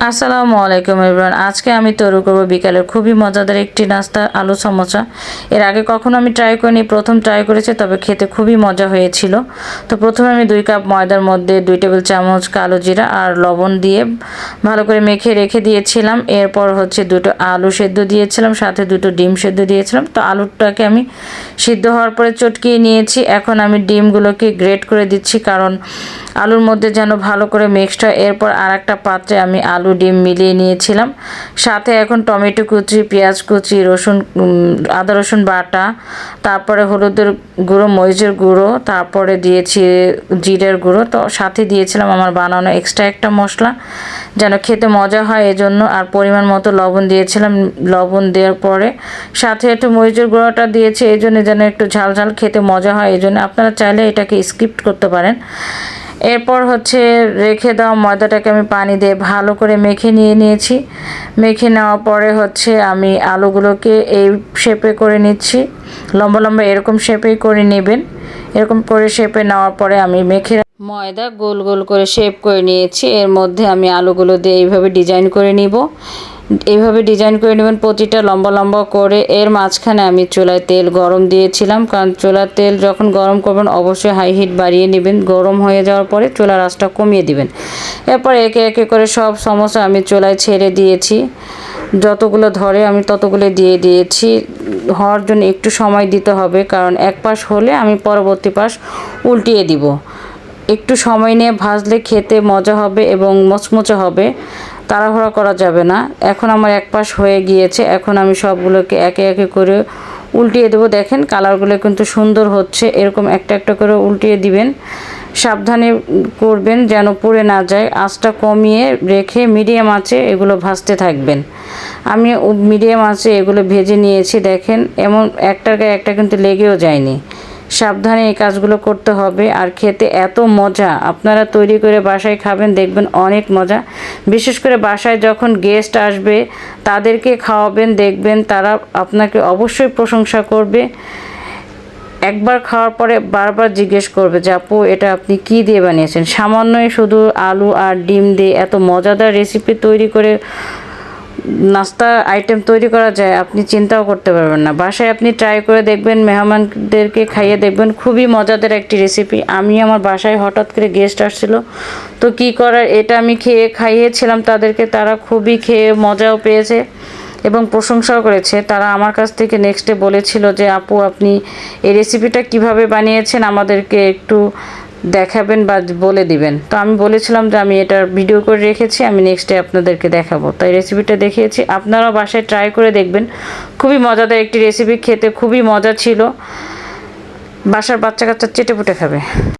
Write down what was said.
আসসালামু আলাইকুম এভরিওয়ান। আজকে আমি তৈরি করব বিকালের খুবই মজাদার একটি নাস্তা, আলু সমোসা। এর আগে কখনো আমি ট্রাই করিনি, প্রথম ট্রাই করেছি, তবে খেতে খুবই মজা হয়েছিল। তো প্রথমে আমি 2 কাপ ময়দার মধ্যে 2 টেবিল চামচ কালো জিরা আর লবণ দিয়ে ভালো করে মেখে রেখে দিয়েছিলাম। এরপর হচ্ছে 2টো আলু সেদ্ধ দিয়েছিলাম, সাথে 2টো ডিম সেদ্ধ দিয়েছিলাম। তো আলুটাকে আমি সিদ্ধ হওয়ার পরে চটকিয়ে নিয়েছি। এখন আমি ডিমগুলোকে গ্রেট করে দিচ্ছি, কারণ আলুর মধ্যে যেন ভালো করে মিক্সড হয়। এরপর আরেকটা পাত্রে আমি আলু ডিম মিলিয়ে নিয়েছিলাম। সাথে এখন টমেটো কুচি, পেঁয়াজ কুচি, আদা রসুন বাটা, তারপরে হলুদের গুঁড়ো, মরিচের গুঁড়ো, তারপরে দিয়েছি জিরের গুঁড়ো। তো সাথে দিয়েছিলাম আমার বানানো এক্সট্রা একটা মশলা, যেন খেতে মজা হয় এজন্য। আর পরিমাণ মতো লবণ দিয়েছিলাম। লবণ দেওয়ার পরে সাথে একটু মরিচের গুঁড়োটা দিয়েছি এই জন্য যেন একটু ঝাল ঝাল খেতে মজা হয়, এই জন্য আপনারা চাইলে এটাকে স্কিপ করতে পারেন। এরপর হচ্ছে রেখে দেওয়া ময়দাটাকে আমি পানি দিয়ে ভালো করে মেখে নিয়েছি। মেখে নেওয়ার পরে হচ্ছে আমি আলুগুলোকে এই শেপে করে নিচ্ছি, লম্বা লম্বা এরকম শেপেই করে নেবেন। এরকম করে শেপে নেওয়ার পরে আমি মেখে ময়দা গোল গোল করে শেপ করে নিয়েছি। এর মধ্যে আমি আলুগুলো দিয়ে এইভাবে ডিজাইন করে নিব। এইভাবে ডিজাইন করে নেবেন প্রতিটা লম্বা লম্বা করে। এর মাঝখানে আমি চুলায় তেল গরম দিয়েছিলাম, কারণ চুলার তেল যখন গরম করবেন অবশ্যই হাই হিট বাড়িয়ে নেবেন। গরম হয়ে যাওয়ার পরে চুলার আঁচটা কমিয়ে দিবেন। এরপর একে একে করে সব সমোসা আমি চুলায় ছেড়ে দিয়েছি। যতগুলো ধরে আমি ততগুলো দিয়ে দিয়েছি। হওয়ার জন্য একটু সময় দিতে হবে, কারণ এক পাশ হলে আমি পরবর্তী পাশ উল্টিয়ে দিব। একটু সময় নিয়ে ভাজলে খেতে মজা হবে এবং মচমচে হবে, তাড়াহুড়া করা যাবে না। এখন আমার এক পাশ হয়ে গিয়েছে, এখন আমি সবগুলোকে একে একে করে উল্টিয়ে দেবো। দেখেন কালারগুলো কিন্তু সুন্দর হচ্ছে। এরকম একটা একটা করে উল্টিয়ে দিবেন, সাবধানে করবেন যেন পুড়ে না যায়। আঁচটা কমিয়ে রেখে মিডিয়াম আঁচে এগুলো ভাজতে থাকবেন। আমি মিডিয়াম আঁচে এগুলো ভেজে নিয়েছি। দেখেন এমন একটার গায়ে একটা কিন্তু লেগেও যায়নি। সাবধানে এই কাজগুলো করতে হবে। আর খেতে এত মজা, আপনারা তৈরি করে বাসায় খাবেন, দেখবেন অনেক মজা। বিশেষ করে বাসায় যখন গেস্ট আসবে তাদেরকে খাওয়াবেন, দেখবেন তারা আপনাকে অবশ্যই প্রশংসা করবে। একবার খাওয়ার পরে বারবার জিজ্ঞেস করবে যে আপু এটা আপনি কী দিয়ে বানিয়েছেন। সামান্যই শুধু আলু আর ডিম দিয়ে এত মজাদার রেসিপি তৈরি করে নাস্তা আইটেম তৈরি করা যায়, আপনি চিন্তাও করতে পারবেন না। বাসায় আপনি ট্রাই করে দেখবেন, মেহমানদেরকে খাইয়ে দেখবেন, খুবই মজাদার একটি রেসিপি। আমি আমার বাসায় হঠাৎ করে গেস্ট আসছিল, তো কি করার, এটা আমি খাইয়েছিলাম তাদেরকে। তারা খুবই খেয়ে মজাও পেয়েছে এবং প্রশংসাও করেছে। তারা আমার কাছ থেকে নেক্সটে বলেছিল যে আপু আপনি এই রেসিপিটা কিভাবে বানিয়েছেন আমাদেরকে একটু দেখাবেন বা বলে দিবেন। তো আমি বলেছিলাম যে আমি এটার ভিডিও করে রেখেছি, আমি নেক্সটে আপনাদেরকে দেখাবো। তাই রেসিপিটা দেখিয়েছি, আপনারাও বাসায় ট্রাই করে দেখবেন। খুবই মজাদার একটি রেসিপি, খেতে খুবই মজা ছিল। বাসার বাচ্চা কাচ্চা চেটেপুটে খাবে।